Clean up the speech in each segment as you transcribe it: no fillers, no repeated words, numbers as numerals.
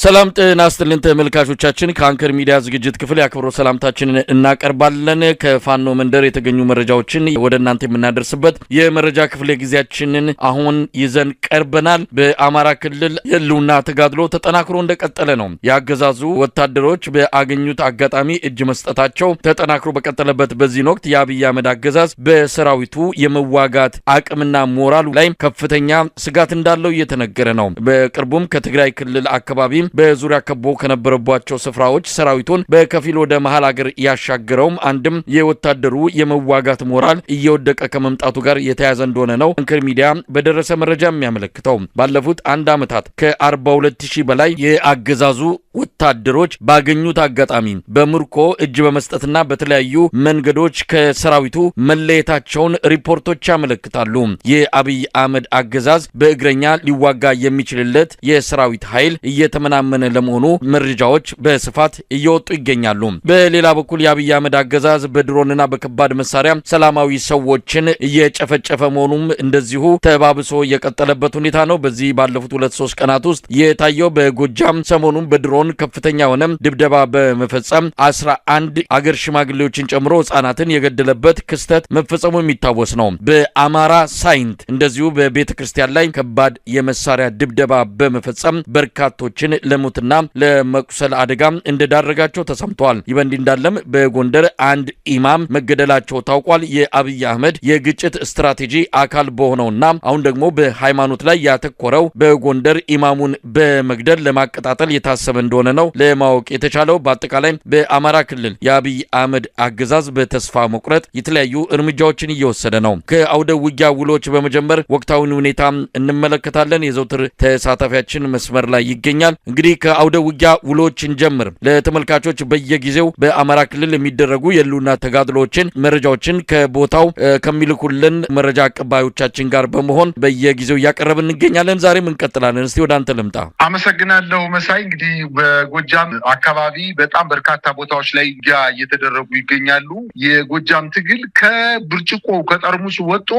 ሰላም ጤና ይስጥልን ተመልካቾቻችን ከአንከር ሚዲያ ዝግጅት ክፍል ያክብሮ ሰላምታችንን እናቀርባለን። ከፋኖ መንደር የተገኙ መረጃዎችን ወደ እናንተ የምናደርስበት የመረጃ ክፍለ ጊዜያችንን አሁን ይዘን ቀርበናል። በአማራ ክልል የህልውና ተጋድሎ ተጠናክሮ እንደቀጠለ ነው። ያገዛዙ ወታደሮች በአገኙት አጋጣሚ እጅ መስጠታቸው ተጠናክሮ በቀጠለበት በዚህ ወቅት የአብይ አህመድ አገዛዝ በሰራዊቱ የመዋጋት አቅምና ሞራሉ ላይ ከፍተኛ ስጋት እንዳለው እየተነገረ ነው። በቅርቡም ከትግራይ ክልል አካባቢ በዙሪያ ከቦ ከነበረባቸው ስፍራዎች ሰራዊቱን በከፊል ወደ መሃል ሀገር ያሻገረውም አንድም የወታደሩ የመዋጋት ሞራል እየወደቀ ከመምጣቱ ጋር የተያዘ እንደሆነ ነው አንከር ሚዲያ በደረሰ መረጃ የሚያመለክተው። ባለፉት አንድ ዓመታት ከ42000 በላይ የአገዛዙ ወታደሮች ባገኙት አጋጣሚ በምርኮ እጅ በመስጠትና በተለያዩ መንገዶች ከሰራዊቱ መለየታቸውን ሪፖርቶች ያመለክታሉ። የአብይ አህመድ አገዛዝ በእግረኛ ሊዋጋ የሚችልለት የሰራዊት ኃይል እየተመናመነ ለመሆኑ መረጃዎች በስፋት እየወጡ ይገኛሉ። በሌላ በኩል የአብይ አህመድ አገዛዝ በድሮንና በከባድ መሳሪያ ሰላማዊ ሰዎችን እየጨፈጨፈ መሆኑም እንደዚሁ ተባብሶ የቀጠለበት ሁኔታ ነው። በዚህ ባለፉት 2-3 ቀናት ውስጥ የታየው በጎጃም ሰሞኑን በድሮን ከፍተኛ የሆነ ድብደባ በመፈጸም 11 አገር ሽማግሌዎችን ጨምሮ ህጻናትን የገደለበት ክስተት መፈጸሙ የሚታወስ ነው። በአማራ ሳይንት እንደዚሁ በቤተ ክርስቲያን ላይ ከባድ የመሳሪያ ድብደባ በመፈጸም በርካቶችን ለሞትና ለመቁሰል አደጋ እንደዳረጋቸው ተሰምቷል። ይበንዲ እንዳለም በጎንደር አንድ ኢማም መገደላቸው ታውቋል። የአብይ አህመድ የግጭት ስትራቴጂ አካል በሆነውና አሁን ደግሞ በሃይማኖት ላይ ያተኮረው በጎንደር ኢማሙን በመግደል ለማቀጣጠል የታሰበ እንደሆነ ነው ለማወቅ የተቻለው። በአጠቃላይ በአማራ ክልል የአብይ አህመድ አገዛዝ በተስፋ መቁረጥ የተለያዩ እርምጃዎችን እየወሰደ ነው። ከአውደ ውጊያ ውሎች በመጀመር ወቅታዊውን ሁኔታ እንመለከታለን። የዘውትር ተሳታፊያችን መስመር ላይ ይገኛል። እንግዲህ ከአውደ ውጊያ ውሎች እንጀምር። ለተመልካቾች በየጊዜው በአማራ ክልል የሚደረጉ የህልውና ተጋድሎችን መረጃዎችን ከቦታው ከሚልኩልን መረጃ አቀባዮቻችን ጋር በመሆን በየጊዜው እያቀረብን እንገኛለን። ዛሬም እንቀጥላለን። እስቲ ወደ አንተ ልምጣ። አመሰግናለሁ መሳይ። እንግዲህ በጎጃም አካባቢ በጣም በርካታ ቦታዎች ላይ ውጊያ እየተደረጉ ይገኛሉ። የጎጃም ትግል ከብርጭቆ ከጠርሙሱ ወጥቶ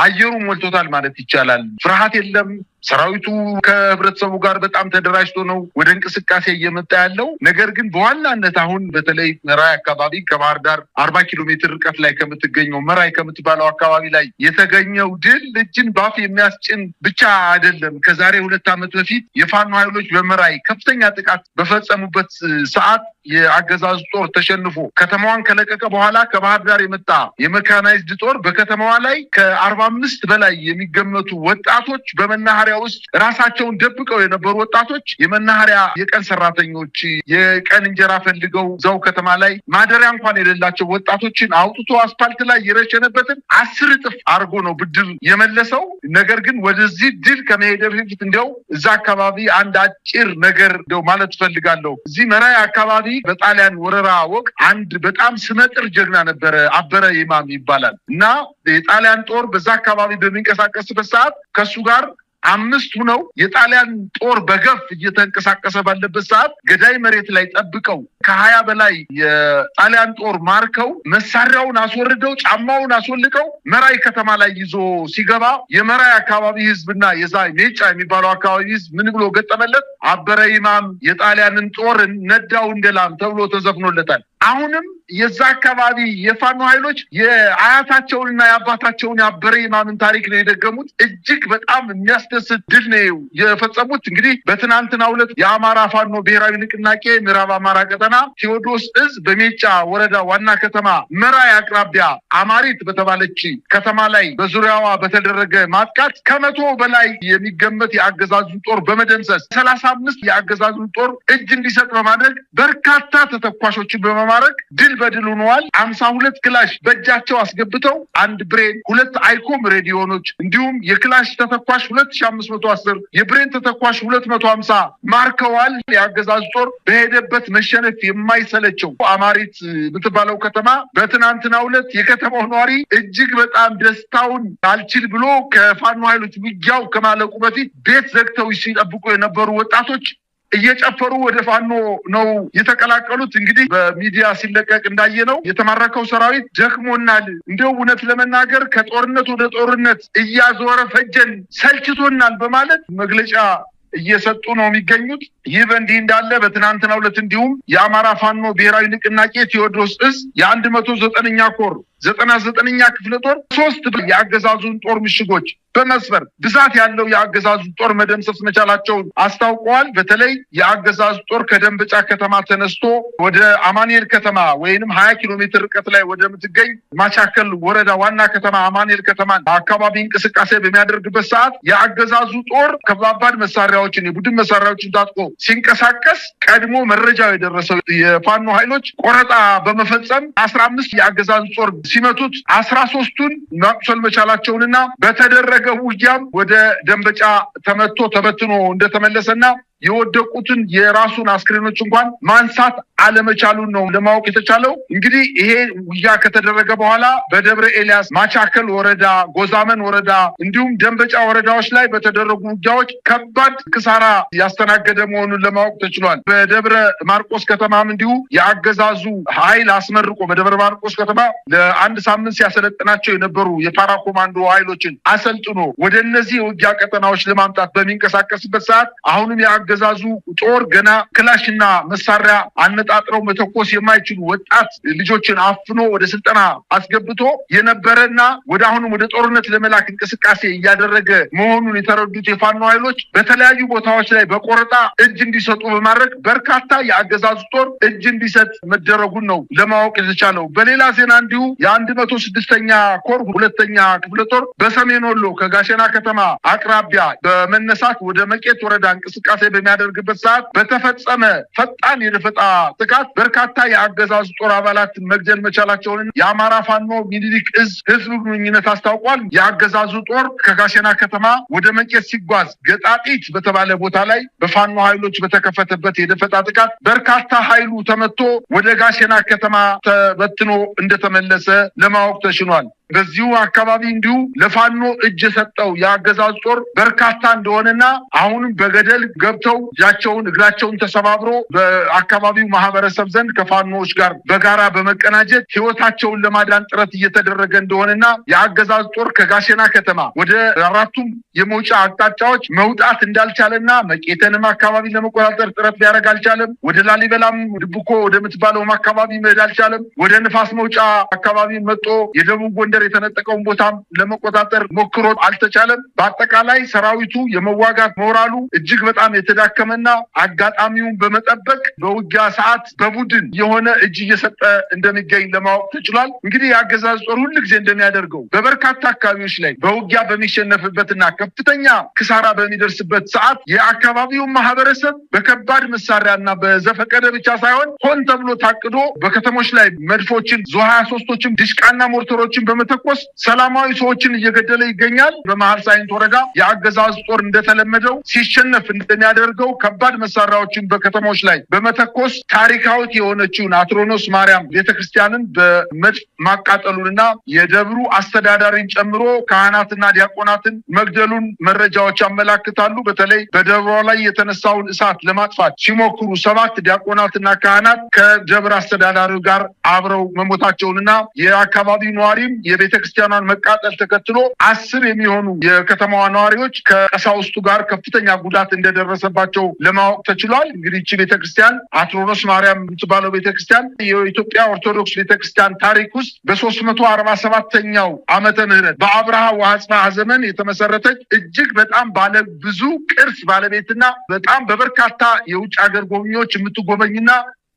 አየሩ ሞልቶታል ማለት ይቻላል። ፍርሃት የለም። ሰራዊቱ ከህብረተሰቡ ጋር በጣም ተደራጅቶ ነው ወደ እንቅስቃሴ እየመጣ ያለው። ነገር ግን በዋናነት አሁን በተለይ መራይ አካባቢ ከባህር ዳር 40 ኪሎ ሜትር ርቀት ላይ ከምትገኘው መራይ ከምትባለው አካባቢ ላይ የተገኘው ድል እጅን ባፍ የሚያስጭን ብቻ አይደለም። ከዛሬ 2 ዓመት በፊት የፋኖ ኃይሎች በመራይ ከፍተኛ ጥቃት በፈጸሙበት ሰዓት የአገዛዙ ጦር ተሸንፎ ከተማዋን ከለቀቀ በኋላ ከባህር ዳር የመጣ የመካናይዝድ ጦር በከተማዋ ላይ ከ45 በላይ የሚገመቱ ወጣቶች በመናኸሪያ ውስጥ ራሳቸውን ደብቀው የነበሩ ወጣቶች የመናኸሪያ የቀን ሰራተኞች የቀን እንጀራ ፈልገው እዛው ከተማ ላይ ማደሪያ እንኳን የሌላቸው ወጣቶችን አውጥቶ አስፓልት ላይ የረሸነበትን 10 እጥፍ አርጎ ነው ብድር የመለሰው። ነገር ግን ወደዚህ ድል ከመሄድ በፊት እንደው እዛ አካባቢ አንድ አጭር ነገር እንደው ማለት ፈልጋለሁ። እዚህ መራይ አካባቢ በጣሊያን ወረራ ወቅት አንድ በጣም ስመጥር ጀግና ነበረ፣ አበረ ኢማም ይባላል እና የጣሊያን ጦር በዛ አካባቢ በሚንቀሳቀስበት ሰዓት ከሱ ጋር 5 ሆነው የጣሊያን ጦር በገፍ እየተንቀሳቀሰ ባለበት ሰዓት ገዳይ መሬት ላይ ጠብቀው ከ20 በላይ የጣሊያን ጦር ማርከው መሳሪያውን አስወርደው ጫማውን አስወልቀው መራይ ከተማ ላይ ይዞ ሲገባ የመራይ አካባቢ ህዝብና የዛ ሜጫ የሚባለው አካባቢ ህዝብ ምን ብሎ ገጠመለት? አበረ ኢማም የጣሊያንን ጦር ነዳው እንደላም ተብሎ ተዘፍኖለታል። አሁንም የዛ አካባቢ የፋኖ ኃይሎች የአያታቸውንና የአባታቸውን የአበረ ኢማምን ታሪክ ነው የደገሙት። እጅግ በጣም የሚያስደስት ድል ነው የፈጸሙት። እንግዲህ በትናንትናው ዕለት የአማራ ፋኖ ብሔራዊ ንቅናቄ ምዕራብ አማራ ቀጠና ቴዎድሮስ እዝ በሜጫ ወረዳ ዋና ከተማ መራይ አቅራቢያ አማሪት በተባለች ከተማ ላይ በዙሪያዋ በተደረገ ማጥቃት ከ100 በላይ የሚገመት የአገዛዙን ጦር በመደምሰስ 35 የአገዛዙን ጦር እጅ እንዲሰጥ በማድረግ በርካታ ተተኳሾችን በመማረክ ድል በድል ሆነዋል። 52 ክላሽ በእጃቸው አስገብተው 1 ብሬን 2 አይኮም ሬዲዮኖች እንዲሁም የክላሽ ተተኳሽ 2510 የብሬን ተተኳሽ 250 ማርከዋል። የአገዛዙ ጦር በሄደበት መሸነፍ የማይሰለቸው አማሪት የምትባለው ከተማ በትናንትናው ዕለት የከተማው ነዋሪ እጅግ በጣም ደስታውን አልችል ብሎ ከፋኖ ኃይሎች ውጊያው ከማለቁ በፊት ቤት ዘግተው ሲጠብቁ የነበሩ ወጣቶች እየጨፈሩ ወደ ፋኖ ነው የተቀላቀሉት። እንግዲህ በሚዲያ ሲለቀቅ እንዳየነው የተማረከው ሰራዊት ደክሞናል፣ እንደው እውነት ለመናገር ከጦርነት ወደ ጦርነት እያዞረ ፈጀን ሰልችቶናል በማለት መግለጫ እየሰጡ ነው የሚገኙት። ይህ በእንዲህ እንዳለ በትናንትናው ዕለት እንዲሁም የአማራ ፋኖ ብሔራዊ ንቅናቄ ቴዎድሮስ እዝ የ109ኛ ኮር 99ኛ ክፍለ ጦር 3 የአገዛዙን ጦር ምሽጎች በመስበር ብዛት ያለው የአገዛዙ ጦር መደምሰስ መቻላቸውን አስታውቀዋል። በተለይ የአገዛዙ ጦር ከደንበጫ ከተማ ተነስቶ ወደ አማኑኤል ከተማ ወይንም 20 ኪሎ ሜትር ርቀት ላይ ወደ ምትገኝ ማቻከል ወረዳ ዋና ከተማ አማኑኤል ከተማ አካባቢ እንቅስቃሴ በሚያደርግበት ሰዓት የአገዛዙ ጦር ከባባድ መሳሪያዎችን የቡድን መሳሪያዎችን ታጥቆ ሲንቀሳቀስ ቀድሞ መረጃው የደረሰው የፋኖ ኃይሎች ቆረጣ በመፈጸም 15 የአገዛዙ ጦር ሲመቱት 13ቱን ማቁሰል መቻላቸውንና በተደረገ ውጊያም ወደ ደንበጫ ተመቶ ተበትኖ እንደተመለሰና የወደቁትን የራሱን አስክሬኖች እንኳን ማንሳት አለመቻሉን ነው ለማወቅ የተቻለው። እንግዲህ ይሄ ውጊያ ከተደረገ በኋላ በደብረ ኤልያስ፣ ማቻከል ወረዳ፣ ጎዛመን ወረዳ እንዲሁም ደንበጫ ወረዳዎች ላይ በተደረጉ ውጊያዎች ከባድ ክሳራ ያስተናገደ መሆኑን ለማወቅ ተችሏል። በደብረ ማርቆስ ከተማም እንዲሁ የአገዛዙ ኃይል አስመርቆ በደብረ ማርቆስ ከተማ ለአንድ ሳምንት ሲያሰለጥናቸው የነበሩ የፓራ ኮማንዶ ኃይሎችን አሰልጥኖ ወደ እነዚህ የውጊያ ቀጠናዎች ለማምጣት በሚንቀሳቀስበት ሰዓት አሁንም የአገዛዙ ጦር ገና ክላሽና መሳሪያ አነጣጥረው መተኮስ የማይችሉ ወጣት ልጆችን አፍኖ ወደ ስልጠና አስገብቶ የነበረና ወደ አሁንም ወደ ጦርነት ለመላክ እንቅስቃሴ እያደረገ መሆኑን የተረዱት የፋኖ ኃይሎች በተለያዩ ቦታዎች ላይ በቆረጣ እጅ እንዲሰጡ በማድረግ በርካታ የአገዛዙ ጦር እጅ እንዲሰጥ መደረጉን ነው ለማወቅ የተቻለው። በሌላ ዜና እንዲሁ የ106ኛ ኮር 2ኛ ክፍለ ጦር በሰሜን ወሎ ከጋሸና ከተማ አቅራቢያ በመነሳት ወደ መቄት ወረዳ እንቅስቃሴ በሚያደርግበት ሰዓት በተፈጸመ ፈጣን የደፈጣ ጥቃት በርካታ የአገዛዙ ጦር አባላት መግደል መቻላቸውን የአማራ ፋኖ ሚኒሊክ እዝ ህዝብ ግንኙነት አስታውቋል። የአገዛዙ ጦር ከጋሸና ከተማ ወደ መቄት ሲጓዝ ገጣጢት በተባለ ቦታ ላይ በፋኖ ኃይሎች በተከፈተበት የደፈጣ ጥቃት በርካታ ኃይሉ ተመቶ ወደ ጋሸና ከተማ ተበትኖ እንደተመለሰ ለማወቅ ተችሏል። በዚሁ አካባቢ እንዲሁ ለፋኖ እጅ የሰጠው የአገዛዙ ጦር በርካታ እንደሆነና አሁንም በገደል ገብተው እጃቸውን እግራቸውን ተሰባብሮ በአካባቢው ማህበረሰብ ዘንድ ከፋኖዎች ጋር በጋራ በመቀናጀት ህይወታቸውን ለማዳን ጥረት እየተደረገ እንደሆነና የአገዛዙ ጦር ከጋሸና ከተማ ወደ አራቱም የመውጫ አቅጣጫዎች መውጣት እንዳልቻለና መቄተንም አካባቢ ለመቆጣጠር ጥረት ሊያደርግ አልቻለም። ወደ ላሊበላም ድብኮ ወደምትባለውም አካባቢ መሄድ አልቻለም። ወደ ንፋስ መውጫ አካባቢ መጥቶ የደቡብ ጎንደር የተነጠቀውን ቦታም ለመቆጣጠር ሞክሮ አልተቻለም። በአጠቃላይ ሰራዊቱ የመዋጋት ሞራሉ እጅግ በጣም የተዳከመና አጋጣሚውን በመጠበቅ በውጊያ ሰዓት በቡድን የሆነ እጅ እየሰጠ እንደሚገኝ ለማወቅ ተችሏል። እንግዲህ የአገዛዝ ጦር ሁሉ ጊዜ እንደሚያደርገው በበርካታ አካባቢዎች ላይ በውጊያ በሚሸነፍበትና ከፍተኛ ክሳራ በሚደርስበት ሰዓት የአካባቢውን ማህበረሰብ በከባድ መሳሪያና በዘፈቀደ ብቻ ሳይሆን ሆን ተብሎ ታቅዶ በከተሞች ላይ መድፎችን ዙ 23ቶችን ድሽቃና ሞርተሮችን በመተኮስ ሰላማዊ ሰዎችን እየገደለ ይገኛል። በመሃል ሳይንት ወረዳ የአገዛዝ ጦር እንደተለመደው ሲሸነፍ እንደሚያደርገው ከባድ መሳሪያዎችን በከተሞች ላይ በመተኮስ ታሪካዊት የሆነችውን አትሮኖስ ማርያም ቤተክርስቲያንን በመድፍ ማቃጠሉንና የደብሩ አስተዳዳሪን ጨምሮ ካህናትና ዲያቆናትን መግደሉን መረጃዎች ያመላክታሉ። በተለይ በደብሯ ላይ የተነሳውን እሳት ለማጥፋት ሲሞክሩ 7 ዲያቆናትና ካህናት ከደብር አስተዳዳሪው ጋር አብረው መሞታቸውንና የአካባቢው ነዋሪም የቤተክርስቲያኗን መቃጠል ተከትሎ 10 የሚሆኑ የከተማዋ ነዋሪዎች ከቀሳውስቱ ጋር ከፍተኛ ጉዳት እንደደረሰባቸው ለማወቅ ተችሏል። እንግዲህ እቺ ቤተክርስቲያን አትሮኖስ ማርያም የምትባለው ቤተክርስቲያን የኢትዮጵያ ኦርቶዶክስ ቤተክርስቲያን ታሪክ ውስጥ በ347ኛው ዓመተ ምህረት በአብርሃ ወአጽብሃ ዘመን የተመሰረተች እጅግ በጣም ባለ ብዙ ቅርስ ባለቤትና በጣም በበርካታ የውጭ ሀገር ጎብኚዎች የምትጎበኝና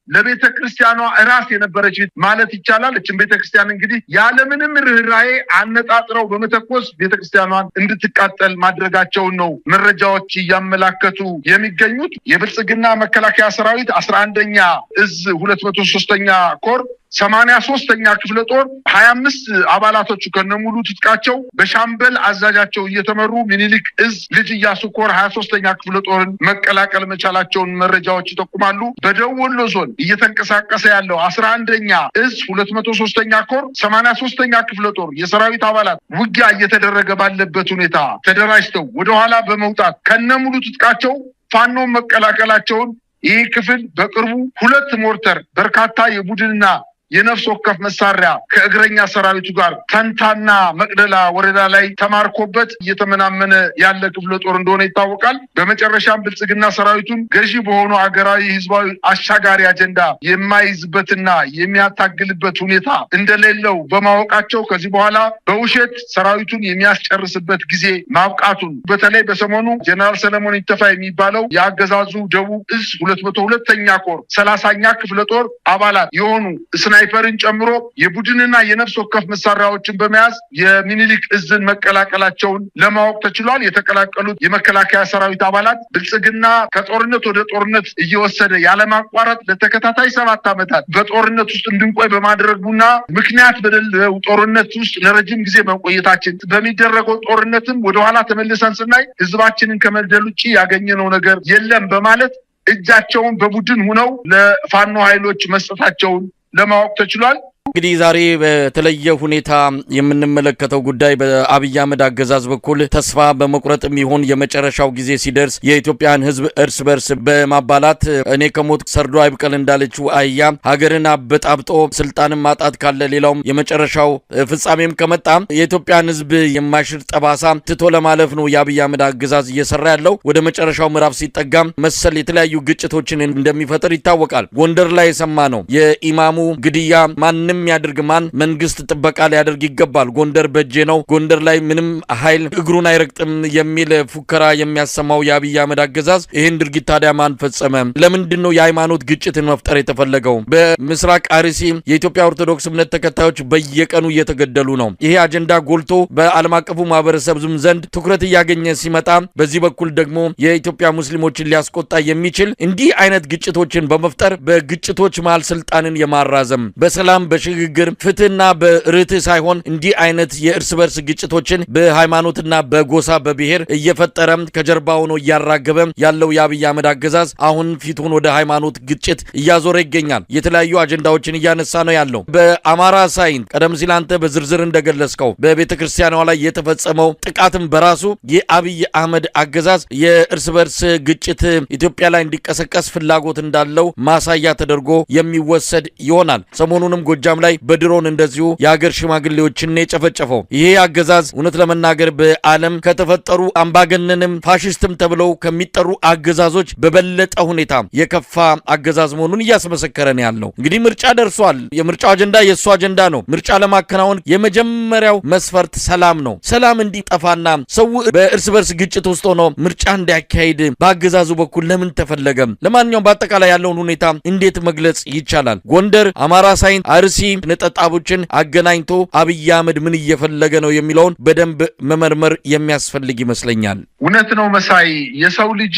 ለቤተ ክርስቲያኗ ራስ የነበረች ማለት ይቻላል። እችን ቤተክርስቲያን እንግዲህ ያለምንም ርህራሄ አነጣጥረው በመተኮስ ቤተክርስቲያኗን እንድትቃጠል ማድረጋቸውን ነው መረጃዎች እያመላከቱ የሚገኙት። የብልጽግና መከላከያ ሰራዊት 11ኛ እዝ 203ኛ ኮር 83ኛ ክፍለ ጦር 25 አባላቶቹ ከነሙሉ ትጥቃቸው በሻምበል አዛዣቸው እየተመሩ ሚኒሊክ እዝ ልጅ ኢያሱ ኮር 23ኛ ክፍለ ጦርን መቀላቀል መቻላቸውን መረጃዎች ይጠቁማሉ። በደቡብ ወሎ ዞን እየተንቀሳቀሰ ያለው 11ኛ እዝ 203ኛ ኮር 83ኛ ክፍለ ጦር የሰራዊት አባላት ውጊያ እየተደረገ ባለበት ሁኔታ ተደራጅተው ወደኋላ በመውጣት ከነሙሉ ትጥቃቸው ፋኖ መቀላቀላቸውን ይህ ክፍል በቅርቡ 2 ሞርተር በርካታ የቡድንና የነፍስ ወከፍ መሳሪያ ከእግረኛ ሰራዊቱ ጋር ተንታና መቅደላ ወረዳ ላይ ተማርኮበት እየተመናመነ ያለ ክፍለ ጦር እንደሆነ ይታወቃል። በመጨረሻም ብልጽግና ሰራዊቱን ገዢ በሆኑ አገራዊ ህዝባዊ አሻጋሪ አጀንዳ የማይዝበትና የሚያታግልበት ሁኔታ እንደሌለው በማወቃቸው ከዚህ በኋላ በውሸት ሰራዊቱን የሚያስጨርስበት ጊዜ ማብቃቱን በተለይ በሰሞኑ ጀነራል ሰለሞን ይተፋ የሚባለው የአገዛዙ ደቡብ እዝ 202ኛ ኮር 30ኛ ክፍለ ጦር አባላት የሆኑ ስናይፐርን ጨምሮ የቡድንና የነፍስ ወከፍ መሳሪያዎችን በመያዝ የሚኒሊክ እዝን መቀላቀላቸውን ለማወቅ ተችሏል። የተቀላቀሉት የመከላከያ ሰራዊት አባላት ብልጽግና ከጦርነት ወደ ጦርነት እየወሰደ ያለማቋረጥ ለተከታታይ 7 ዓመታት በጦርነት ውስጥ እንድንቆይ በማድረጉና ምክንያት በሌለው ጦርነት ውስጥ ለረጅም ጊዜ መቆየታችን በሚደረገው ጦርነትም ወደኋላ ተመልሰን ስናይ ህዝባችንን ከመግደል ውጭ ያገኘነው ነገር የለም በማለት እጃቸውን በቡድን ሆነው ለፋኖ ኃይሎች መስጠታቸውን ለማወቅ ተችሏል። እንግዲህ ዛሬ በተለየ ሁኔታ የምንመለከተው ጉዳይ በአብይ አህመድ አገዛዝ በኩል ተስፋ በመቁረጥም ይሁን የመጨረሻው ጊዜ ሲደርስ የኢትዮጵያን ህዝብ እርስ በርስ በማባላት እኔ ከሞት ሰርዶ አይብቀል እንዳለችው አህያ ሀገርን አበጣብጦ ስልጣንን ማጣት ካለ ሌላውም የመጨረሻው ፍጻሜም ከመጣ የኢትዮጵያን ህዝብ የማይሽር ጠባሳ ትቶ ለማለፍ ነው የአብይ አህመድ አገዛዝ እየሰራ ያለው። ወደ መጨረሻው ምዕራፍ ሲጠጋም መሰል የተለያዩ ግጭቶችን እንደሚፈጥር ይታወቃል። ጎንደር ላይ የሰማ ነው የኢማሙ ግድያ ማንም ያድርግ ማን መንግስት ጥበቃ ሊያደርግ ይገባል፣ ጎንደር በጄ ነው፣ ጎንደር ላይ ምንም ኃይል እግሩን አይረግጥም የሚል ፉከራ የሚያሰማው የአብይ አህመድ አገዛዝ ይህን ድርጊት ታዲያ ማን ፈጸመ? ለምንድን ነው የሃይማኖት ግጭትን መፍጠር የተፈለገው? በምስራቅ አርሲ የኢትዮጵያ ኦርቶዶክስ እምነት ተከታዮች በየቀኑ እየተገደሉ ነው። ይሄ አጀንዳ ጎልቶ በዓለም አቀፉ ማህበረሰብ ዘንድ ትኩረት እያገኘ ሲመጣ፣ በዚህ በኩል ደግሞ የኢትዮጵያ ሙስሊሞችን ሊያስቆጣ የሚችል እንዲህ አይነት ግጭቶችን በመፍጠር በግጭቶች መሃል ስልጣንን የማራዘም በሰላም ሽግግር ፍትህና በርትዕ ሳይሆን እንዲህ አይነት የእርስ በርስ ግጭቶችን በሃይማኖትና በጎሳ በብሔር እየፈጠረ ከጀርባ ሆኖ እያራገበ ያለው የአብይ አህመድ አገዛዝ አሁን ፊቱን ወደ ሃይማኖት ግጭት እያዞረ ይገኛል። የተለያዩ አጀንዳዎችን እያነሳ ነው ያለው። በአማራ ሳይንት ቀደም ሲል አንተ በዝርዝር እንደገለጽከው በቤተ ክርስቲያኗ ላይ የተፈጸመው ጥቃትም በራሱ የአብይ አህመድ አገዛዝ የእርስ በርስ ግጭት ኢትዮጵያ ላይ እንዲቀሰቀስ ፍላጎት እንዳለው ማሳያ ተደርጎ የሚወሰድ ይሆናል። ሰሞኑንም ጎጃም ላይ በድሮን እንደዚሁ የሀገር ሽማግሌዎችን የጨፈጨፈው ይሄ አገዛዝ እውነት ለመናገር በዓለም ከተፈጠሩ አምባገነንም ፋሽስትም ተብለው ከሚጠሩ አገዛዞች በበለጠ ሁኔታ የከፋ አገዛዝ መሆኑን እያስመሰከረ ነው ያለው። እንግዲህ ምርጫ ደርሷል። የምርጫው አጀንዳ የእሱ አጀንዳ ነው። ምርጫ ለማከናወን የመጀመሪያው መስፈርት ሰላም ነው። ሰላም እንዲጠፋና ሰው በእርስ በርስ ግጭት ውስጥ ሆኖ ምርጫ እንዲያካሂድ በአገዛዙ በኩል ለምን ተፈለገ? ለማንኛውም በአጠቃላይ ያለውን ሁኔታ እንዴት መግለጽ ይቻላል? ጎንደር፣ አማራ ሳይንት፣ አርሲ ነጠጣቦችን አገናኝቶ አብይ አህመድ ምን እየፈለገ ነው የሚለውን በደንብ መመርመር የሚያስፈልግ ይመስለኛል። እውነት ነው መሳይ። የሰው ልጅ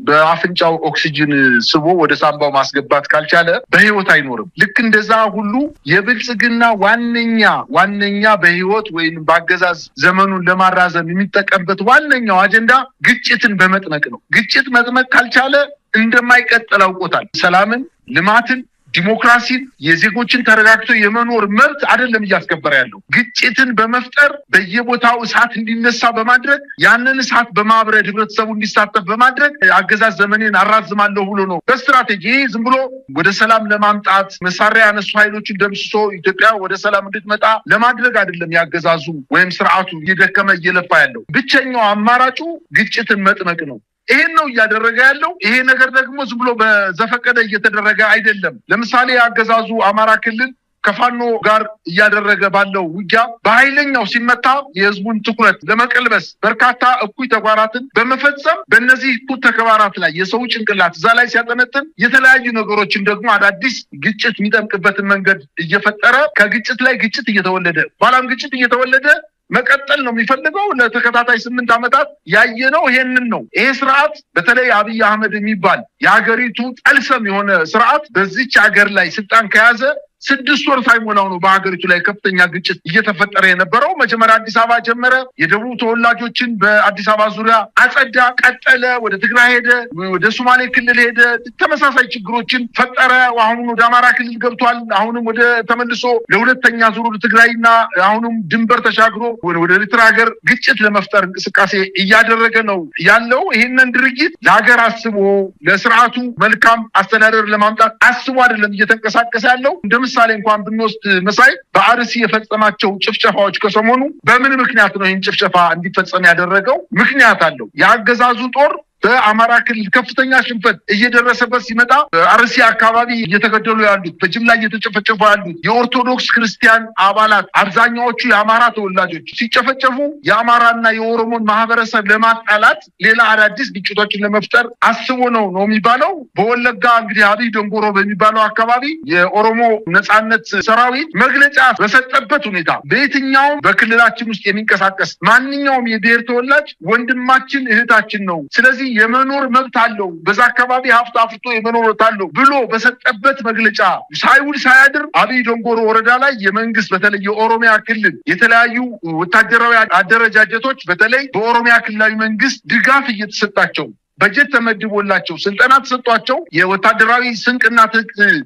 በአፍንጫው ኦክሲጅን ስቦ ወደ ሳምባው ማስገባት ካልቻለ በህይወት አይኖርም። ልክ እንደዛ ሁሉ የብልጽግና ዋነኛ በህይወት ወይም በአገዛዝ ዘመኑን ለማራዘም የሚጠቀምበት ዋነኛው አጀንዳ ግጭትን በመጥመቅ ነው። ግጭት መጥመቅ ካልቻለ እንደማይቀጥል አውቆታል። ሰላምን፣ ልማትን፣ ዲሞክራሲን የዜጎችን ተረጋግቶ የመኖር መብት አይደለም እያስከበረ ያለው። ግጭትን በመፍጠር በየቦታው እሳት እንዲነሳ በማድረግ ያንን እሳት በማብረድ ህብረተሰቡ እንዲሳተፍ በማድረግ አገዛዝ ዘመኔን አራዝማለሁ ብሎ ነው በስትራቴጂ ዝም ብሎ ወደ ሰላም ለማምጣት መሳሪያ ያነሱ ኃይሎችን ደምስሶ ኢትዮጵያ ወደ ሰላም እንድትመጣ ለማድረግ አይደለም ያገዛዙ ወይም ስርዓቱ እየደከመ እየለፋ ያለው። ብቸኛው አማራጩ ግጭትን መጥመቅ ነው። ይሄን ነው እያደረገ ያለው። ይሄ ነገር ደግሞ ዝም ብሎ በዘፈቀደ እየተደረገ አይደለም። ለምሳሌ አገዛዙ አማራ ክልል ከፋኖ ጋር እያደረገ ባለው ውጊያ በኃይለኛው ሲመታ የህዝቡን ትኩረት ለመቀልበስ በርካታ እኩይ ተግባራትን በመፈጸም በእነዚህ እኩይ ተግባራት ላይ የሰው ጭንቅላት እዛ ላይ ሲያጠነጥን የተለያዩ ነገሮችን ደግሞ አዳዲስ ግጭት የሚጠምቅበትን መንገድ እየፈጠረ ከግጭት ላይ ግጭት እየተወለደ ባላም ግጭት እየተወለደ መቀጠል ነው የሚፈልገው። ለተከታታይ 8 ዓመታት ያየነው ይሄንን ነው። ይሄ ስርዓት በተለይ አብይ አህመድ የሚባል የሀገሪቱ ጠልሰም የሆነ ስርዓት በዚች ሀገር ላይ ስልጣን ከያዘ 6 ወር ሳይሞላው ነው በሀገሪቱ ላይ ከፍተኛ ግጭት እየተፈጠረ የነበረው። መጀመሪያ አዲስ አበባ ጀመረ። የደቡብ ተወላጆችን በአዲስ አበባ ዙሪያ አጸዳ፣ ቀጠለ። ወደ ትግራይ ሄደ፣ ወደ ሶማሌ ክልል ሄደ። ተመሳሳይ ችግሮችን ፈጠረ። አሁን ወደ አማራ ክልል ገብቷል። አሁንም ወደ ተመልሶ ለሁለተኛ ዙር ትግራይና አሁንም ድንበር ተሻግሮ ወደ ኤርትራ ሀገር ግጭት ለመፍጠር እንቅስቃሴ እያደረገ ነው ያለው። ይህንን ድርጊት ለሀገር አስቦ ለስርዓቱ መልካም አስተዳደር ለማምጣት አስቦ አይደለም እየተንቀሳቀሰ ያለው። ምሳሌ ለምሳሌ እንኳን ብንወስድ መሳይ በአርሲ የፈጸማቸው ጭፍጨፋዎች ከሰሞኑ በምን ምክንያት ነው ይህን ጭፍጨፋ እንዲፈጸም ያደረገው? ምክንያት አለው። የአገዛዙ ጦር በአማራ ክልል ከፍተኛ ሽንፈት እየደረሰበት ሲመጣ አርሲ አካባቢ እየተገደሉ ያሉት በጅምላ እየተጨፈጨፉ ያሉት የኦርቶዶክስ ክርስቲያን አባላት አብዛኛዎቹ የአማራ ተወላጆች ሲጨፈጨፉ የአማራና የኦሮሞን ማህበረሰብ ለማጣላት ሌላ አዳዲስ ግጭቶችን ለመፍጠር አስቦ ነው የሚባለው። በወለጋ እንግዲህ አብይ ደንጎሮ በሚባለው አካባቢ የኦሮሞ ነጻነት ሰራዊት መግለጫ በሰጠበት ሁኔታ በየትኛውም በክልላችን ውስጥ የሚንቀሳቀስ ማንኛውም የብሔር ተወላጅ ወንድማችን እህታችን ነው፣ ስለዚህ የመኖር መብት አለው፣ በዛ አካባቢ ሀብት አፍርቶ የመኖር መብት አለው ብሎ በሰጠበት መግለጫ ሳይውል ሳያድር አብይ ደንጎሮ ወረዳ ላይ የመንግስት በተለይ የኦሮሚያ ክልል የተለያዩ ወታደራዊ አደረጃጀቶች በተለይ በኦሮሚያ ክልላዊ መንግስት ድጋፍ እየተሰጣቸው በጀት ተመድቦላቸው ስልጠና ተሰጧቸው የወታደራዊ ስንቅና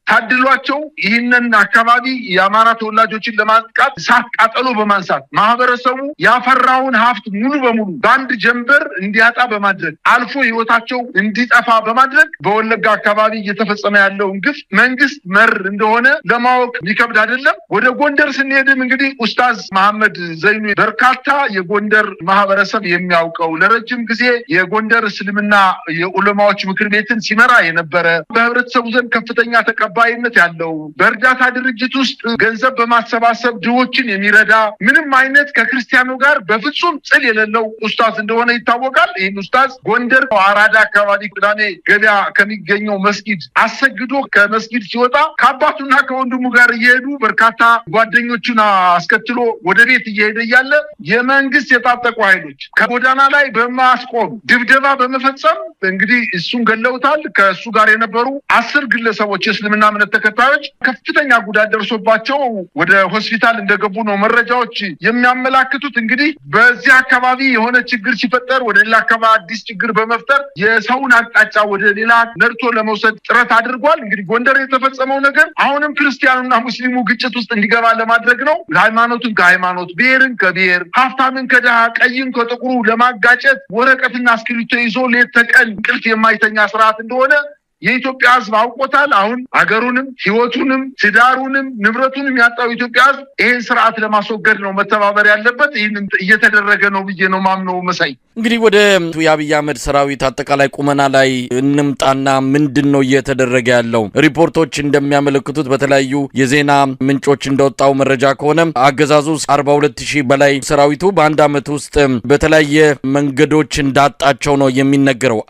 ታድሏቸው ይህንን አካባቢ የአማራ ተወላጆችን ለማጥቃት እሳት ቃጠሎ በማንሳት ማህበረሰቡ ያፈራውን ሀብት ሙሉ በሙሉ በአንድ ጀንበር እንዲያጣ በማድረግ አልፎ ህይወታቸው እንዲጠፋ በማድረግ በወለጋ አካባቢ እየተፈጸመ ያለውን ግፍ መንግስት መር እንደሆነ ለማወቅ ሊከብድ አይደለም። ወደ ጎንደር ስንሄድም እንግዲህ ኡስታዝ መሐመድ ዘይኑ በርካታ የጎንደር ማህበረሰብ የሚያውቀው ለረጅም ጊዜ የጎንደር እስልምና የዑለማዎች ምክር ቤትን ሲመራ የነበረ በህብረተሰቡ ዘንድ ከፍተኛ ተቀባይነት ያለው በእርዳታ ድርጅት ውስጥ ገንዘብ በማሰባሰብ ድሆችን የሚረዳ ምንም አይነት ከክርስቲያኑ ጋር በፍጹም ጽል የሌለው ኡስታዝ እንደሆነ ይታወቃል። ይህን ኡስታዝ ጎንደር አራዳ አካባቢ ቅዳሜ ገበያ ከሚገኘው መስጊድ አሰግዶ ከመስጊድ ሲወጣ ከአባቱና ከወንድሙ ጋር እየሄዱ በርካታ ጓደኞቹን አስከትሎ ወደ ቤት እየሄደ እያለ የመንግስት የታጠቁ ኃይሎች ከጎዳና ላይ በማስቆም ድብደባ በመፈጸም እንግዲህ እሱን ገለውታል። ከእሱ ጋር የነበሩ 10 ግለሰቦች የእስልምና እምነት ተከታዮች ከፍተኛ ጉዳት ደርሶባቸው ወደ ሆስፒታል እንደገቡ ነው መረጃዎች የሚያመላክቱት። እንግዲህ በዚህ አካባቢ የሆነ ችግር ሲፈጠር ወደ ሌላ አካባቢ አዲስ ችግር በመፍጠር የሰውን አቅጣጫ ወደ ሌላ ነርቶ ለመውሰድ ጥረት አድርጓል። እንግዲህ ጎንደር የተፈጸመው ነገር አሁንም ክርስቲያኑና ሙስሊሙ ግጭት ውስጥ እንዲገባ ለማድረግ ነው። ሃይማኖትን ከሃይማኖት፣ ብሔርን ከብሔር፣ ሀብታምን ከድሃ፣ ቀይን ከጥቁሩ ለማጋጨት ወረቀትና እስክሪብቶ ይዞ ሌት ተቀን እንቅልፍ የማይተኛ ስርዓት እንደሆነ የኢትዮጵያ ሕዝብ አውቆታል። አሁን አገሩንም ሕይወቱንም ትዳሩንም ንብረቱንም ያጣው ኢትዮጵያ ሕዝብ ይህን ስርዓት ለማስወገድ ነው መተባበር ያለበት። ይህን እየተደረገ ነው ብዬ ነው ማምነው። መሳይ እንግዲህ ወደ የአብይ አህመድ ሰራዊት አጠቃላይ ቁመና ላይ እንምጣና ምንድን ነው እየተደረገ ያለው? ሪፖርቶች እንደሚያመለክቱት በተለያዩ የዜና ምንጮች እንደወጣው መረጃ ከሆነ አገዛዙ 42,000 በላይ ሰራዊቱ በአንድ ዓመት ውስጥ በተለያየ መንገዶች እንዳጣቸው ነው የሚነገረው።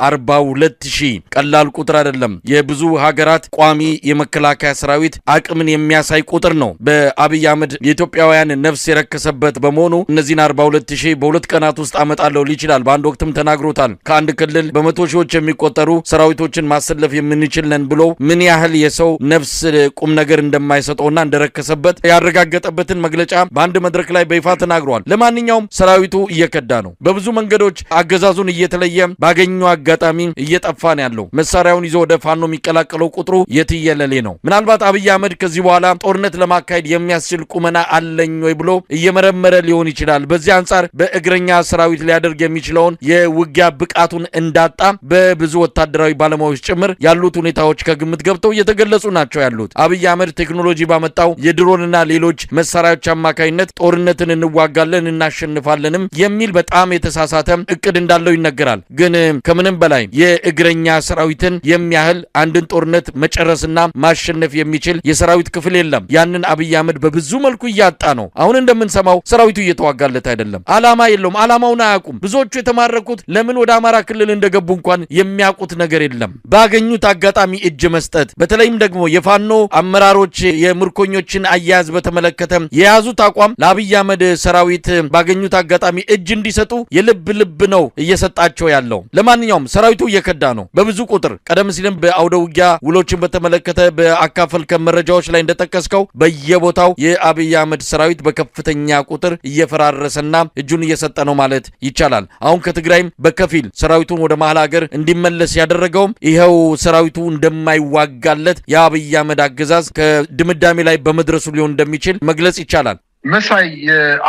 42,000 ቀላል ቁጥር አይደለም። የብዙ ሀገራት ቋሚ የመከላከያ ሰራዊት አቅምን የሚያሳይ ቁጥር ነው። በአብይ አህመድ የኢትዮጵያውያን ነፍስ የረከሰበት በመሆኑ እነዚህን 42,000 በሁለት ቀናት ውስጥ አመጣለሁ ይችላል። በአንድ ወቅትም ተናግሮታል። ከአንድ ክልል በመቶ ሺዎች የሚቆጠሩ ሰራዊቶችን ማሰለፍ የምንችል ነን ብሎ ምን ያህል የሰው ነፍስ ቁም ነገር እንደማይሰጠውና እንደረከሰበት ያረጋገጠበትን መግለጫ በአንድ መድረክ ላይ በይፋ ተናግሯል። ለማንኛውም ሰራዊቱ እየከዳ ነው። በብዙ መንገዶች አገዛዙን እየተለየ ባገኘው አጋጣሚ እየጠፋ ነው ያለው። መሳሪያውን ይዞ ወደ ፋኖ የሚቀላቀለው ቁጥሩ የትየለሌ ነው። ምናልባት አብይ አህመድ ከዚህ በኋላ ጦርነት ለማካሄድ የሚያስችል ቁመና አለኝ ወይ ብሎ እየመረመረ ሊሆን ይችላል። በዚህ አንጻር በእግረኛ ሰራዊት ሊያደርግ የሚችለውን የውጊያ ብቃቱን እንዳጣ በብዙ ወታደራዊ ባለሙያዎች ጭምር ያሉት ሁኔታዎች ከግምት ገብተው እየተገለጹ ናቸው ያሉት። አብይ አህመድ ቴክኖሎጂ ባመጣው የድሮንና ሌሎች መሳሪያዎች አማካኝነት ጦርነትን እንዋጋለን እናሸንፋለንም የሚል በጣም የተሳሳተ እቅድ እንዳለው ይነገራል። ግን ከምንም በላይ የእግረኛ ሰራዊትን የሚያህል አንድን ጦርነት መጨረስና ማሸነፍ የሚችል የሰራዊት ክፍል የለም። ያንን አብይ አህመድ በብዙ መልኩ እያጣ ነው። አሁን እንደምንሰማው ሰራዊቱ እየተዋጋለት አይደለም። አላማ የለውም። አላማውን አያውቁም። ብዙዎቹ የተማረኩት ለምን ወደ አማራ ክልል እንደገቡ እንኳን የሚያውቁት ነገር የለም። ባገኙት አጋጣሚ እጅ መስጠት፣ በተለይም ደግሞ የፋኖ አመራሮች የምርኮኞችን አያያዝ በተመለከተ የያዙት አቋም ለአብይ አህመድ ሰራዊት ባገኙት አጋጣሚ እጅ እንዲሰጡ የልብ ነው እየሰጣቸው ያለው። ለማንኛውም ሰራዊቱ እየከዳ ነው በብዙ ቁጥር። ቀደም ሲልም በአውደ ውጊያ ውሎችን በተመለከተ በአካፈል ከመረጃዎች ላይ እንደጠቀስከው በየቦታው የአብይ አህመድ ሰራዊት በከፍተኛ ቁጥር እየፈራረሰና እጁን እየሰጠ ነው ማለት ይቻላል። አሁን ከትግራይም በከፊል ሰራዊቱን ወደ መሀል ሀገር እንዲመለስ ያደረገውም ይኸው ሰራዊቱ እንደማይዋጋለት የአብይ አህመድ አገዛዝ ከድምዳሜ ላይ በመድረሱ ሊሆን እንደሚችል መግለጽ ይቻላል። መሳይ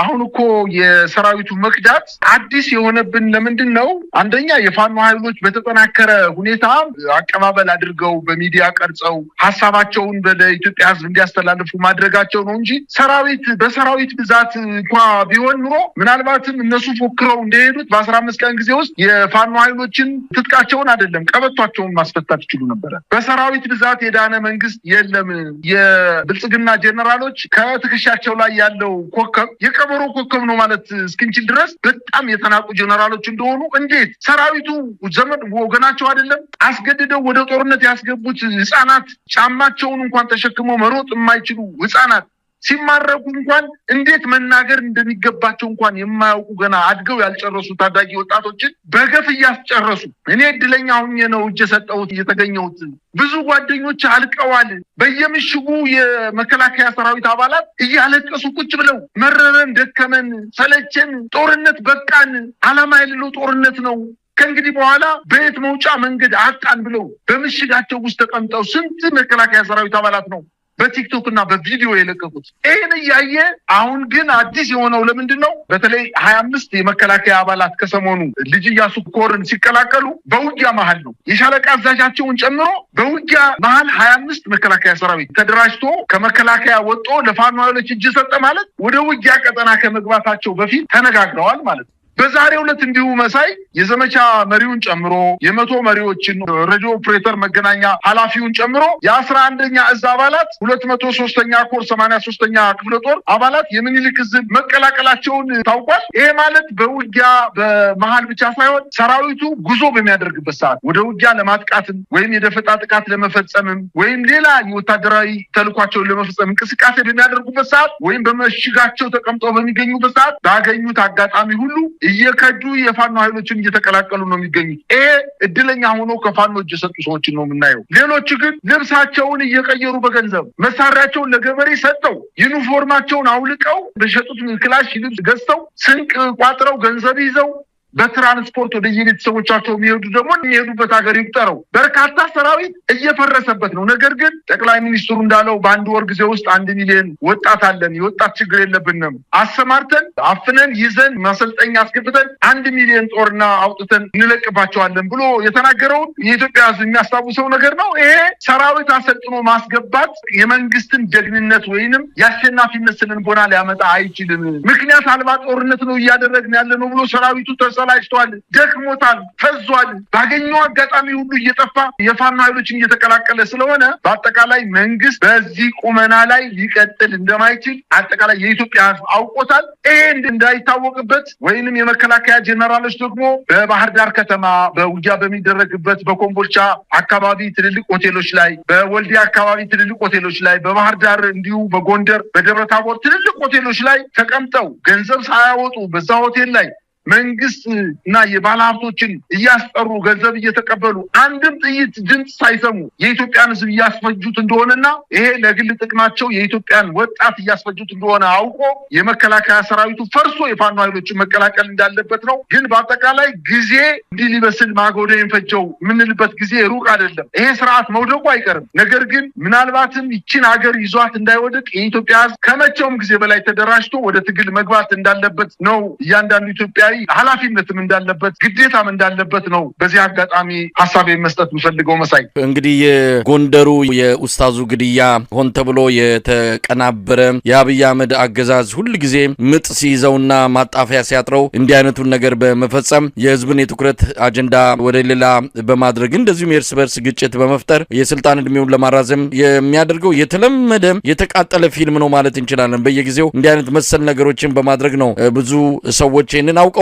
አሁን እኮ የሰራዊቱ መክዳት አዲስ የሆነብን ለምንድን ነው? አንደኛ የፋኖ ኃይሎች በተጠናከረ ሁኔታ አቀባበል አድርገው በሚዲያ ቀርጸው ሀሳባቸውን ለኢትዮጵያ ሕዝብ እንዲያስተላልፉ ማድረጋቸው ነው እንጂ በሰራዊት ብዛት እንኳ ቢሆን ኑሮ ምናልባትም እነሱ ፎክረው እንደሄዱት በ15 ቀን ጊዜ ውስጥ የፋኖ ኃይሎችን ትጥቃቸውን አይደለም ቀበቷቸውን ማስፈታት ይችሉ ነበረ። በሰራዊት ብዛት የዳነ መንግስት የለም። የብልጽግና ጄኔራሎች ከትከሻቸው ላይ ያለው ኮከብ የቀበሮ ኮከብ ነው ማለት እስክንችል ድረስ በጣም የተናቁ ጄኔራሎች እንደሆኑ እንዴት ሰራዊቱ ዘመድ ወገናቸው አይደለም አስገድደው ወደ ጦርነት ያስገቡት ህፃናት ጫማቸውን እንኳን ተሸክመው መሮጥ የማይችሉ ህፃናት ሲማረኩ እንኳን እንዴት መናገር እንደሚገባቸው እንኳን የማያውቁ ገና አድገው ያልጨረሱ ታዳጊ ወጣቶችን በገፍ እያስጨረሱ እኔ እድለኛ ሆኜ ነው እጄ ሰጠሁት እየተገኘሁት። ብዙ ጓደኞች አልቀዋል። በየምሽጉ የመከላከያ ሰራዊት አባላት እያለቀሱ ቁጭ ብለው መረረን፣ ደከመን፣ ሰለቸን፣ ጦርነት በቃን፣ አላማ የሌለው ጦርነት ነው ከእንግዲህ በኋላ በየት መውጫ መንገድ አጣን ብለው በምሽጋቸው ውስጥ ተቀምጠው ስንት መከላከያ ሰራዊት አባላት ነው በቲክቶክ እና በቪዲዮ የለቀቁት። ይህን እያየ አሁን ግን አዲስ የሆነው ለምንድን ነው? በተለይ 25 የመከላከያ አባላት ከሰሞኑ ልጅ ኢያሱ ኮርን ሲቀላቀሉ በውጊያ መሀል ነው የሻለቃ አዛዣቸውን ጨምሮ በውጊያ መሀል 25 መከላከያ ሰራዊት ተደራጅቶ ከመከላከያ ወጥቶ ለፋኖ ኃይሎች እጅ ሰጠ ማለት ወደ ውጊያ ቀጠና ከመግባታቸው በፊት ተነጋግረዋል ማለት ነው። በዛሬው ዕለት እንዲሁ መሳይ የዘመቻ መሪውን ጨምሮ የመቶ መሪዎችን ሬዲዮ ኦፕሬተር መገናኛ ኃላፊውን ጨምሮ የ11ኛ እዝ አባላት 203ኛ ኮር 83ኛ ክፍለ ጦር አባላት የምኒልክ እዝ መቀላቀላቸውን ታውቋል። ይሄ ማለት በውጊያ በመሃል ብቻ ሳይሆን ሰራዊቱ ጉዞ በሚያደርግበት ሰዓት ወደ ውጊያ ለማጥቃትም ወይም የደፈጣ ጥቃት ለመፈጸምም ወይም ሌላ የወታደራዊ ተልኳቸውን ለመፈጸም እንቅስቃሴ በሚያደርጉበት ሰዓት ወይም በመሽጋቸው ተቀምጠው በሚገኙበት ሰዓት ባገኙት አጋጣሚ ሁሉ እየከዱ የፋኖ ኃይሎችን እየተቀላቀሉ ነው የሚገኙት። ይሄ እድለኛ ሆኖ ከፋኖ እጅ የሰጡ ሰዎችን ነው የምናየው። ሌሎቹ ግን ልብሳቸውን እየቀየሩ በገንዘብ መሳሪያቸውን ለገበሬ ሰጠው ዩኒፎርማቸውን አውልቀው በሸጡት ክላሽ ልብስ ገዝተው ስንቅ ቋጥረው ገንዘብ ይዘው በትራንስፖርት ወደ የቤተሰቦቻቸው የሚሄዱ ደግሞ የሚሄዱበት ሀገር ይቁጠረው። በርካታ ሰራዊት እየፈረሰበት ነው። ነገር ግን ጠቅላይ ሚኒስትሩ እንዳለው በአንድ ወር ጊዜ ውስጥ 1 ሚሊዮን ወጣት አለን፣ የወጣት ችግር የለብንም፣ አሰማርተን አፍነን ይዘን ማሰልጠኛ አስገብተን 1 ሚሊዮን ጦርና አውጥተን እንለቅባቸዋለን ብሎ የተናገረውን የኢትዮጵያ ሕዝብ የሚያስታውሰው ነገር ነው። ይሄ ሰራዊት አሰልጥኖ ማስገባት የመንግስትን ጀግንነት ወይንም የአሸናፊነት ስነልቦና ሊያመጣ አይችልም። ምክንያት አልባ ጦርነት ነው እያደረግን ያለ ነው ብሎ ሰራዊቱ ተሰላችቷል፣ ደክሞታል፣ ፈዟል። ባገኘው አጋጣሚ ሁሉ እየጠፋ የፋኖ ኃይሎችን እየተቀላቀለ ስለሆነ በአጠቃላይ መንግስት በዚህ ቁመና ላይ ሊቀጥል እንደማይችል አጠቃላይ የኢትዮጵያ ሕዝብ አውቆታል። ይሄ እንዳይታወቅበት ወይንም የመከላከያ ጄኔራሎች ደግሞ በባህር ዳር ከተማ በውጊያ በሚደረግበት በኮምቦልቻ አካባቢ ትልልቅ ሆቴሎች ላይ፣ በወልዲያ አካባቢ ትልልቅ ሆቴሎች ላይ፣ በባህር ዳር እንዲሁ በጎንደር በደብረ ታቦር ትልልቅ ሆቴሎች ላይ ተቀምጠው ገንዘብ ሳያወጡ በዛ ሆቴል ላይ መንግስት እና የባለሀብቶችን እያስጠሩ ገንዘብ እየተቀበሉ አንድም ጥይት ድምፅ ሳይሰሙ የኢትዮጵያን ሕዝብ እያስፈጁት እንደሆነና ይሄ ለግል ጥቅማቸው የኢትዮጵያን ወጣት እያስፈጁት እንደሆነ አውቆ የመከላከያ ሰራዊቱ ፈርሶ የፋኖ ኃይሎችን መቀላቀል እንዳለበት ነው። ግን በአጠቃላይ ጊዜ እንዲህ ሊበስል ማጎደ የፈጀው የምንልበት ጊዜ ሩቅ አይደለም። ይሄ ስርዓት መውደቁ አይቀርም። ነገር ግን ምናልባትም ይችን ሀገር ይዟት እንዳይወድቅ የኢትዮጵያ ሕዝብ ከመቼውም ጊዜ በላይ ተደራጅቶ ወደ ትግል መግባት እንዳለበት ነው እያንዳንዱ ኢትዮጵያ ኃላፊነትም እንዳለበት ግዴታም እንዳለበት ነው በዚህ አጋጣሚ ሀሳብ መስጠት የምፈልገው። መሳይ እንግዲህ የጎንደሩ የኡስታዙ ግድያ ሆን ተብሎ የተቀናበረ የአብይ አህመድ አገዛዝ ሁል ጊዜ ምጥ ሲይዘውና ማጣፊያ ሲያጥረው እንዲህ አይነቱን ነገር በመፈጸም የህዝብን የትኩረት አጀንዳ ወደ ሌላ በማድረግ እንደዚሁም የእርስ በርስ ግጭት በመፍጠር የስልጣን እድሜውን ለማራዘም የሚያደርገው የተለመደ የተቃጠለ ፊልም ነው ማለት እንችላለን። በየጊዜው እንዲህ አይነት መሰል ነገሮችን በማድረግ ነው ብዙ ሰዎች ይህንን አውቀው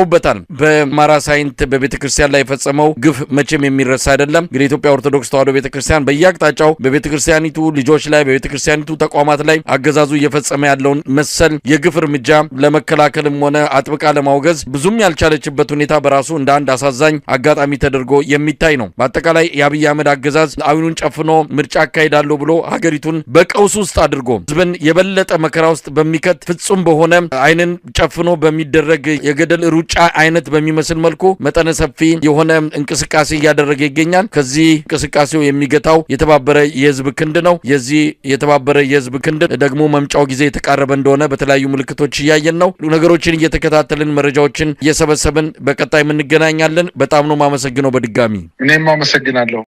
በአማራ ሳይንት በቤተክርስቲያን ላይ የፈጸመው ግፍ መቼም የሚረሳ አይደለም። እንግዲህ የኢትዮጵያ ኦርቶዶክስ ተዋሕዶ ቤተክርስቲያን በየአቅጣጫው በቤተክርስቲያኒቱ ልጆች ላይ በቤተክርስቲያኒቱ ተቋማት ላይ አገዛዙ እየፈጸመ ያለውን መሰል የግፍ እርምጃ ለመከላከልም ሆነ አጥብቃ ለማውገዝ ብዙም ያልቻለችበት ሁኔታ በራሱ እንደ አንድ አሳዛኝ አጋጣሚ ተደርጎ የሚታይ ነው። በአጠቃላይ የአብይ አህመድ አገዛዝ አይኑን ጨፍኖ ምርጫ አካሄዳለሁ ብሎ ሀገሪቱን በቀውስ ውስጥ አድርጎ ህዝብን የበለጠ መከራ ውስጥ በሚከት ፍጹም በሆነ አይንን ጨፍኖ በሚደረግ የገደል ሩጫ ሩጫ አይነት በሚመስል መልኩ መጠነ ሰፊ የሆነ እንቅስቃሴ እያደረገ ይገኛል። ከዚህ እንቅስቃሴው የሚገታው የተባበረ የህዝብ ክንድ ነው። የዚህ የተባበረ የህዝብ ክንድ ደግሞ መምጫው ጊዜ የተቃረበ እንደሆነ በተለያዩ ምልክቶች እያየን ነው። ነገሮችን እየተከታተልን መረጃዎችን እየሰበሰብን በቀጣይ እንገናኛለን። በጣም ነው ማመሰግነው በድጋሚ እኔም አመሰግናለሁ።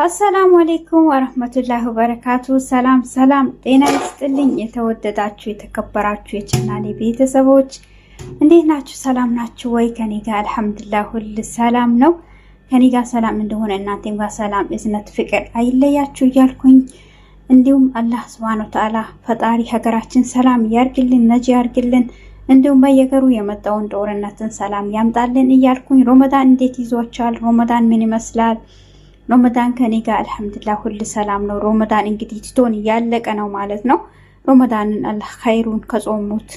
አሰላሙ አለይኩም ወራህመቱላሂ ወበረካቱ። ሰላም ጤና ይስጥልኝ። የተወደዳችሁ የተከበራችሁ የቻናሌ ቤተሰቦች እንዴት ናችሁ? ሰላም ናችሁ ወይ? ከኔ ጋር አልሐምዱሊላህ ሁሉ ሰላም ነው። ከኔ ጋር ሰላም እንደሆነ እናንተም ጋር ሰላም፣ እዝነት፣ ፍቅር አይለያችሁ እያልኩኝ እንዲሁም አላህ ሱብሃነሁ ወተዓላ ፈጣሪ ሀገራችን ሰላም ያርግልን፣ ነጂ ያርግልን፣ እንዲሁም በየገሩ የመጣውን ጦርነትን ሰላም ያምጣልን እያልኩኝ ረመዳን እንዴት ይዟችኋል? ረመዳን ምን ይመስላል? ረመዳን ከኔ ጋር አልሐምዱሊላህ ሁሉ ሰላም ነው። ረመዳን እንግዲህ ትቶን ያለቀ ነው ማለት ነው። ረመዳንን አላህ ኸይሩን ከጾሙት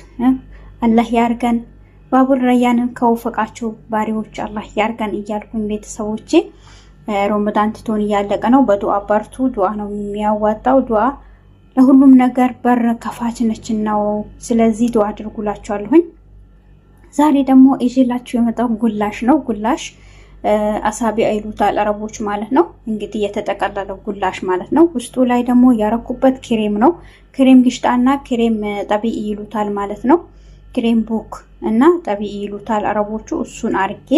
አላህ ያርገን፣ ባቡል ረያንን ከወፈቃቸው ባሪዎች አላህ ያርገን እያልኩኝ ቤተሰቦቼ ረመዳን ትቶን ያለቀ ነው። በዱዓ በርቱ። ዱዓ ነው የሚያዋጣው። ዱዓ ለሁሉም ነገር በር ከፋች ነች ነው። ስለዚህ ዱዓ አድርጉላችኋለሁኝ። ዛሬ ደግሞ ይዤላችሁ የመጣው ጉላሽ ነው። ጉላሽ አሳቢያ ይሉታል አረቦች ማለት ነው። እንግዲህ የተጠቀለለው ጉላሽ ማለት ነው። ውስጡ ላይ ደግሞ ያረኩበት ክሬም ነው። ክሬም ግሽጣና ክሬም ጠቢኢ ይሉታል ማለት ነው። ክሬም ቡክ እና ጠቢኢ ይሉታል አረቦቹ። እሱን አርጌ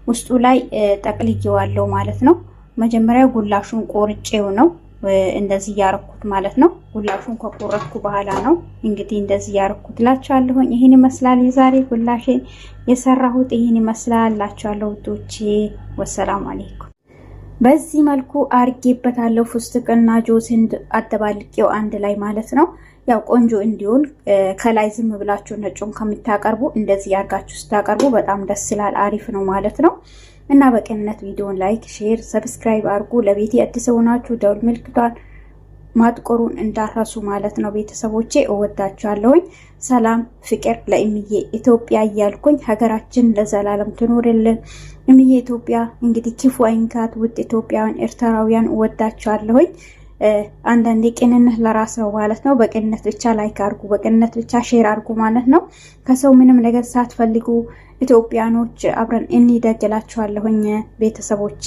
ውስጡ ላይ ጠቅልዬዋለሁ ማለት ነው። መጀመሪያ ጉላሹን ቆርጬው ነው እንደዚህ ያረኩት ማለት ነው። ጉላሹን ከቆረጥኩ በኋላ ነው እንግዲህ እንደዚህ ያረኩት ላችኋለሁ። ይሄን ይመስላል የዛሬ ጉላሽ የሰራሁት ይሄን ይመስላል ላችኋለሁ ውዶቼ። ወሰላሙ አለይኩም። በዚህ መልኩ አርጌበታለሁ። ፍስጥቅና ጆስን አደባልቄው አንድ ላይ ማለት ነው። ያው ቆንጆ እንዲሆን ከላይ ዝም ብላችሁ ነጩን ከምታቀርቡ እንደዚህ ያርጋችሁ ስታቀርቡ በጣም ደስ ይላል። አሪፍ ነው ማለት ነው። እና በቅንነት ቪዲዮን ላይክ፣ ሼር፣ ሰብስክራይብ አድርጉ። ለቤቴ አዲስ ሆናችሁ ደውል ምልክቷን ማጥቆሩን እንዳትረሱ ማለት ነው። ቤተሰቦቼ እወዳችኋለሁኝ። ሰላም ፍቅር ለእምዬ ኢትዮጵያ እያልኩኝ ሀገራችን ለዘላለም ትኖርልን። እምዬ ኢትዮጵያ እንግዲህ ክፉ አይንካት። ውድ ኢትዮጵያውያን ኤርትራውያን እወዳችኋለሁኝ። አንዳንዴ ቅንነት ለራስ ነው ማለት ነው። በቅንነት ብቻ ላይክ አድርጉ፣ በቅንነት ብቻ ሼር አድርጉ ማለት ነው። ከሰው ምንም ነገር ሳትፈልጉ ኢትዮጵያኖች አብረን እንደግላችኋለሁኝ ቤተሰቦቼ።